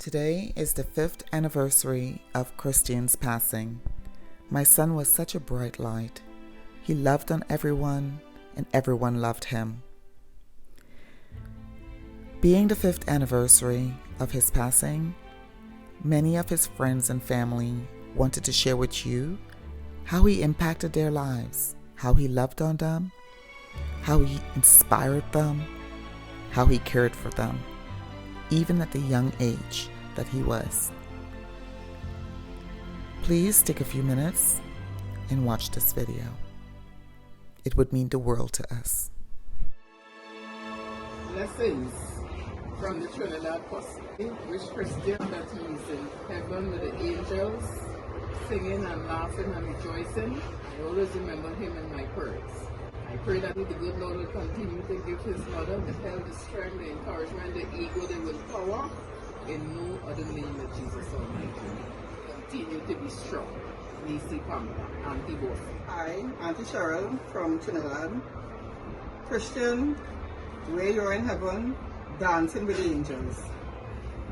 Today is the 5th anniversary of Christien's passing. My son was such a bright light. He loved on everyone, and everyone loved him. Being the 5th anniversary of his passing, many of his friends and family wanted to share with you how he impacted their lives, how he loved on them, how he inspired them, how he cared for them, even at the young age that he was. Please take a few minutes and watch this video. It would mean the world to us. Blessings from the Trinidad Posse. Wish Christien that he is in heaven with the angels, singing and laughing and rejoicing. I always remember him in my prayers. I pray that the good Lord will continue to give his mother the health, the strength, the encouragement, the ego, the willpower, in no other name than Jesus Almighty. Continue to be strong. Nisi Pamela, Auntie Boss. Hi, Auntie Cheryl from Trinidad. Christian, where you're in heaven, dancing with the angels.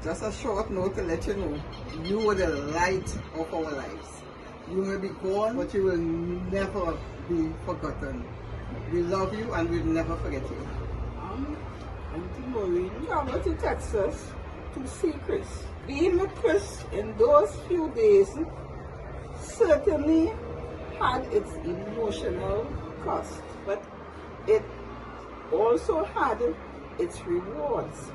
Just a short note to let you know, you were the light of our lives. You may be gone, but you will never be forgotten. We love you and we'll never forget you. Auntie Maureen traveled to Texas to see Chris. Being with Chris in those few days certainly had its emotional cost, but it also had its rewards.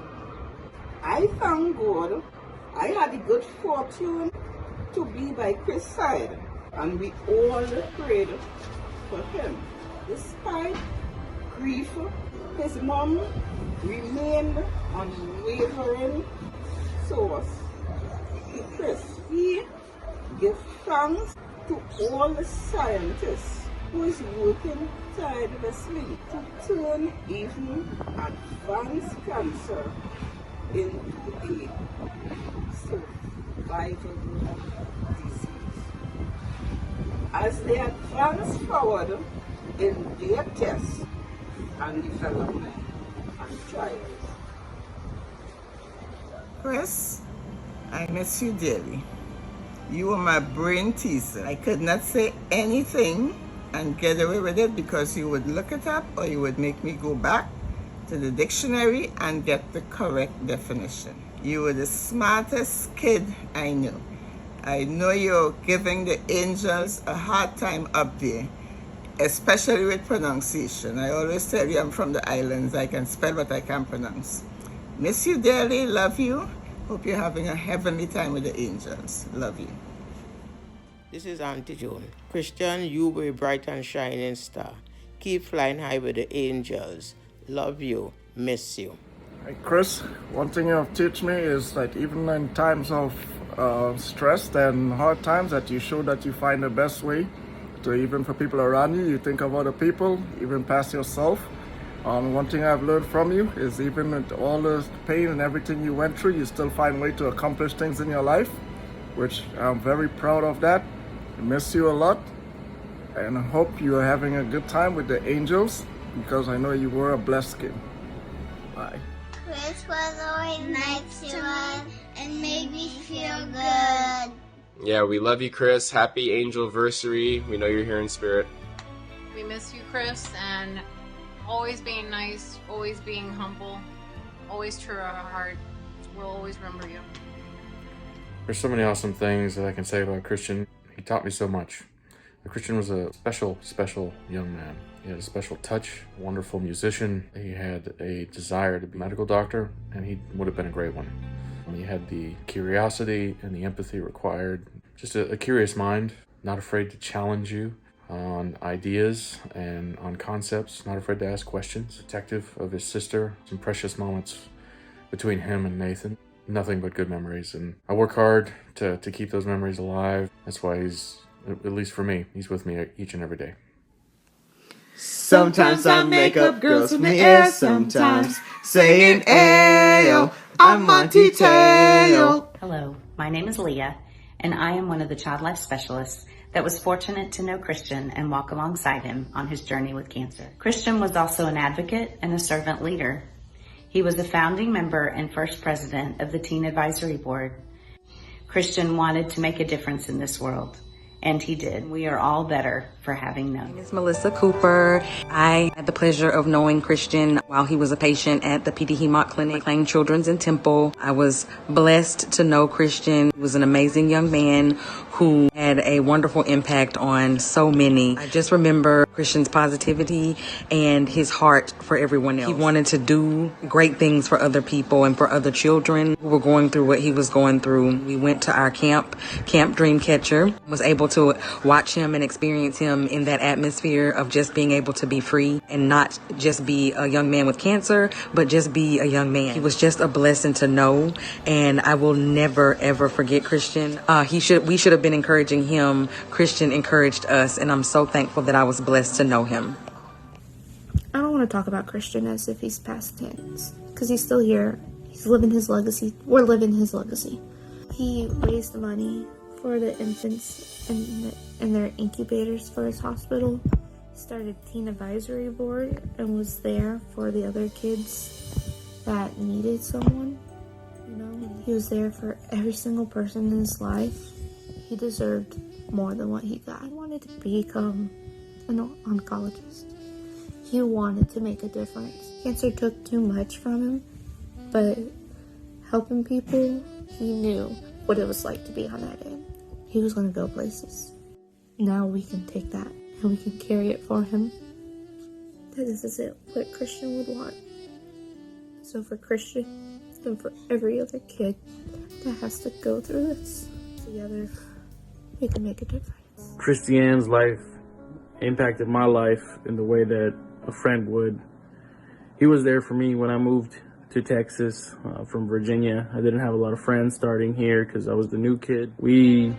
I thank God I had the good fortune to be by Chris' side, and we all prayed for him. Despite grief, his mom remained unwavering source to Chris. He gives thanks to all the scientists who is working tirelessly to turn even advanced cancer into a survivable disease. As they advance forward in their tests and development and trials. Chris, I miss you dearly. You were my brain teaser. I could not say anything and get away with it because you would look it up or you would make me go back to the dictionary and get the correct definition. You were the smartest kid I knew. I know you're giving the angels a hard time up there, especially with pronunciation. I always tell you I'm from the islands. I can spell but I can't pronounce. Miss you dearly, love you. Hope you're having a heavenly time with the angels. Love you. This is Auntie Joan. Christian, you were a bright and shining star. Keep flying high with the angels. Love you. Miss you. Hey Chris, one thing you have taught me is that even in times of stress and hard times, that you show that you find the best way to, even for people around you, you think of other people, even past yourself. One thing I've learned from you is even with all the pain and everything you went through, you still find a way to accomplish things in your life, which I'm very proud of that. I miss you a lot, and I hope you are having a good time with the angels, because I know you were a blessed kid. Bye. Chris was always nice to us and made me feel good. Yeah, we love you, Chris. Happy Angelversary. We know you're here in spirit. We miss you, Chris, and always being nice, always being humble, always true at our heart. We'll always remember you. There's so many awesome things that I can say about Christian. He taught me so much. Christian was a special young man. He had a special touch, wonderful musician. He had a desire to be a medical doctor, and he would have been a great one. He had the curiosity and the empathy required. Just a curious mind, not afraid to challenge you on ideas and on concepts, not afraid to ask questions. Protective of his sister, some precious moments between him and Nathan. Nothing but good memories, and I work hard to keep those memories alive. That's why he's, at least for me, he's with me each and every day. Sometimes I make up girls from the air, sometimes saying ayo, I'm Auntie Teo. Hello, my name is Leah, and I am one of the child life specialists that was fortunate to know Christian and walk alongside him on his journey with cancer. Christian was also an advocate and a servant leader. He was a founding member and first president of the Teen Advisory Board. Christian wanted to make a difference in this world, and he did. We are all better for having known. My name is Melissa Cooper. I had the pleasure of knowing Christian while he was a patient at the 𝐷 Clinic, McLean Children's in Temple. I was blessed to know Christian. He was an amazing young man who had a wonderful impact on so many. I just remember Christian's positivity and his heart for everyone else. He wanted to do great things for other people and for other children who were going through what he was going through. We went to our Camp Dreamcatcher, was able to watch him and experience him in that atmosphere of just being able to be free and not just be a young man with cancer, but just be a young man. He was just a blessing to know, and I will never ever forget Christian. We should have been encouraging him. Christian encouraged us, and I'm so thankful that I was blessed to know him. I don't want to talk about Christian as if he's past tense, because he's still here. He's living his legacy. We're living his legacy. He raised the money for the infants and their incubators for his hospital. He started Teen Advisory Board and was there for the other kids that needed someone. You know, he was there for every single person in his life. He deserved more than what he got. He wanted to become an oncologist. He wanted to make a difference. Cancer took too much from him, but helping people, he knew what it was like to be on that end. He was going to go places. Now we can take that and we can carry it for him. This is it, what Christian would want. So for Christian and for every other kid that has to go through this, together we can make a difference. Christien M's life impacted my life in the way that a friend would. He was there for me when I moved to Texas from Virginia. I didn't have a lot of friends starting here because I was the new kid. We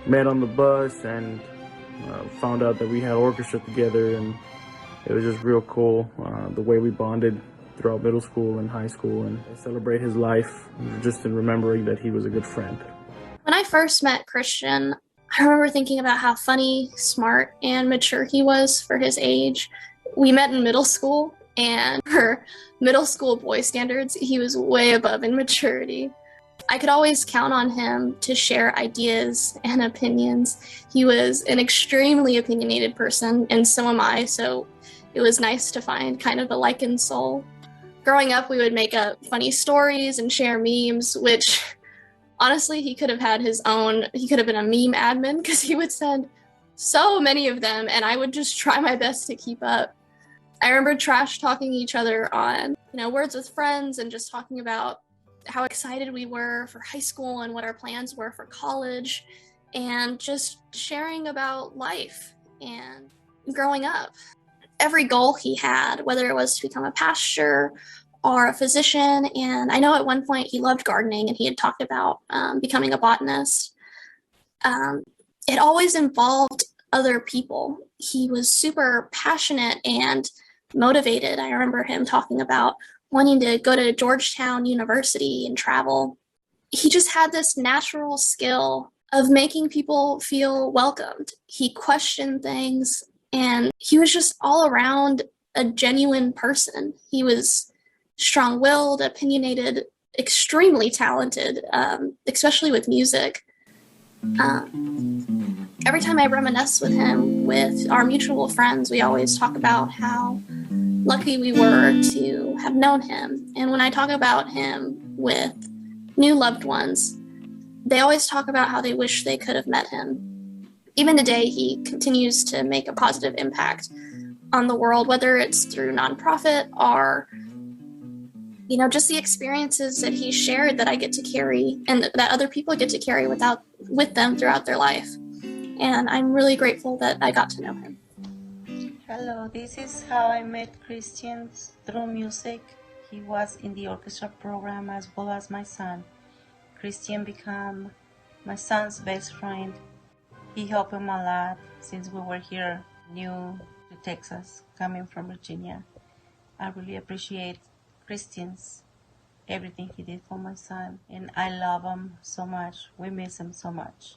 met on the bus and found out that we had orchestra together, and it was just real cool the way we bonded throughout middle school and high school, and celebrate his life just in remembering that he was a good friend. When I first met Christian, I remember thinking about how funny, smart, and mature he was for his age. We met in middle school, and for middle school boy standards, he was way above in maturity. I could always count on him to share ideas and opinions. He was an extremely opinionated person, and so am I, so it was nice to find kind of a like-in soul. Growing up, we would make up funny stories and share memes, which honestly, he could have had his own, he could have been a meme admin because he would send so many of them, and I would just try my best to keep up. I remember trash talking each other on, Words with Friends, and just talking about how excited we were for high school and what our plans were for college, and just sharing about life and growing up. Every goal he had, whether it was to become a pastor or a physician, and I know at one point he loved gardening and he had talked about becoming a botanist. It always involved other people. He was super passionate and motivated. I remember him talking about wanting to go to Georgetown University and travel. He just had this natural skill of making people feel welcomed. He questioned things, and he was just all around a genuine person. He was strong-willed, opinionated, extremely talented, especially with music. Every time I reminisce with him, with our mutual friends, we always talk about how lucky we were to have known him. And when I talk about him with new loved ones, they always talk about how they wish they could have met him. Even today, he continues to make a positive impact on the world, whether it's through nonprofit or just the experiences that he shared that I get to carry and that other people get to carry with them throughout their life. And I'm really grateful that I got to know him. Hello, this is how I met Christian through music. He was in the orchestra program as well as my son. Christian became my son's best friend. He helped him a lot since we were here new to Texas, coming from Virginia. I really appreciate Christian's everything he did for my son, and I love him so much. We miss him so much.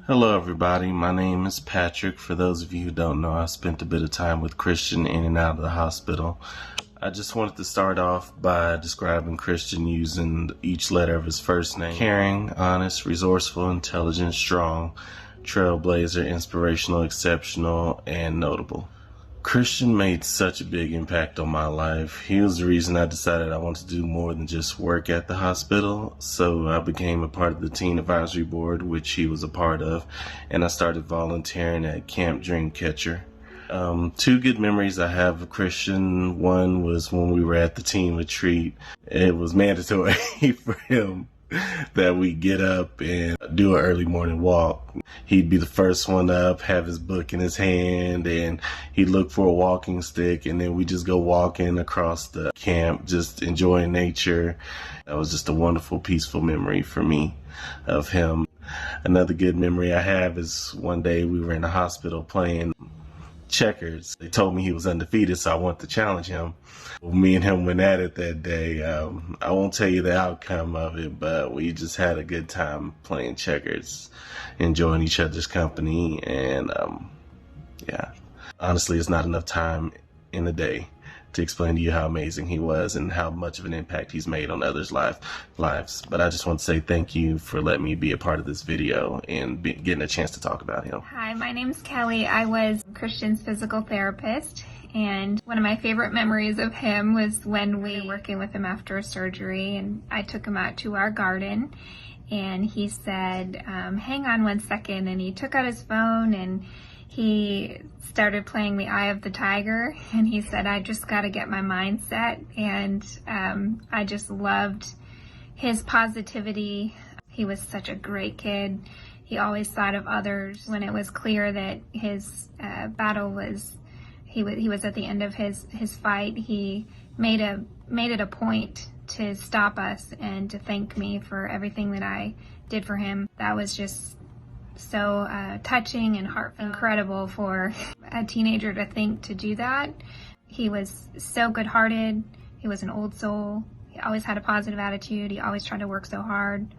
Hello everybody, my name is Patrick. For those of you who don't know, I spent a bit of time with Christian in and out of the hospital. I just wanted to start off by describing Christian using each letter of his first name. Caring, honest, resourceful, intelligent, strong, trailblazer, inspirational, exceptional, and notable. Christian made such a big impact on my life. He was the reason I decided I wanted to do more than just work at the hospital. So I became a part of the Teen Advisory Board, which he was a part of, and I started volunteering at Camp Dreamcatcher. Two good memories I have of Christian. One was when we were at the teen retreat. It was mandatory for him that we get up and do an early morning walk. He'd be the first one up, have his book in his hand, and he'd look for a walking stick, and then we just go walking across the camp, just enjoying nature. That was just a wonderful, peaceful memory for me of him. Another good memory I have is one day we were in the hospital playing checkers. They told me he was undefeated, so I wanted to challenge him. Me and him went at it that day. I won't tell you the outcome of it, but we just had a good time playing checkers, enjoying each other's company, and yeah. Honestly, it's not enough time in the day to explain to you how amazing he was and how much of an impact he's made on others' lives. But I just want to say thank you for letting me be a part of this video and getting a chance to talk about him. Hi, my name's Kelly. I was Christian's physical therapist, and one of my favorite memories of him was when we were working with him after a surgery, and I took him out to our garden, and he said, hang on one second, and he took out his phone and he started playing the Eye of the Tiger, and he said, I just got to get my mind set. And I just loved his positivity. He was such a great kid. He always thought of others. When it was clear that his battle was, he was at the end of his fight, he made it a point to stop us and to thank me for everything that I did for him. That was just so touching and heartfelt. Incredible for a teenager to think to do that. He was so good-hearted. He was an old soul. He always had a positive attitude. He always tried to work so hard.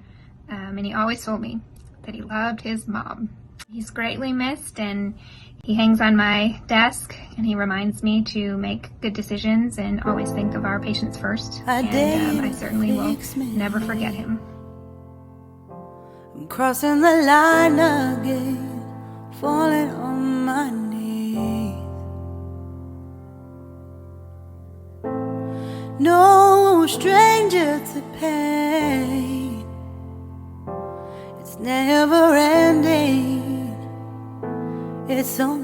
And he always told me that he loved his mom. He's greatly missed, and he hangs on my desk, and he reminds me to make good decisions and always think of our patients first. And I certainly will never forget him. I'm crossing the line again, falling on my knees. No stranger to pain, it's never ending, it's only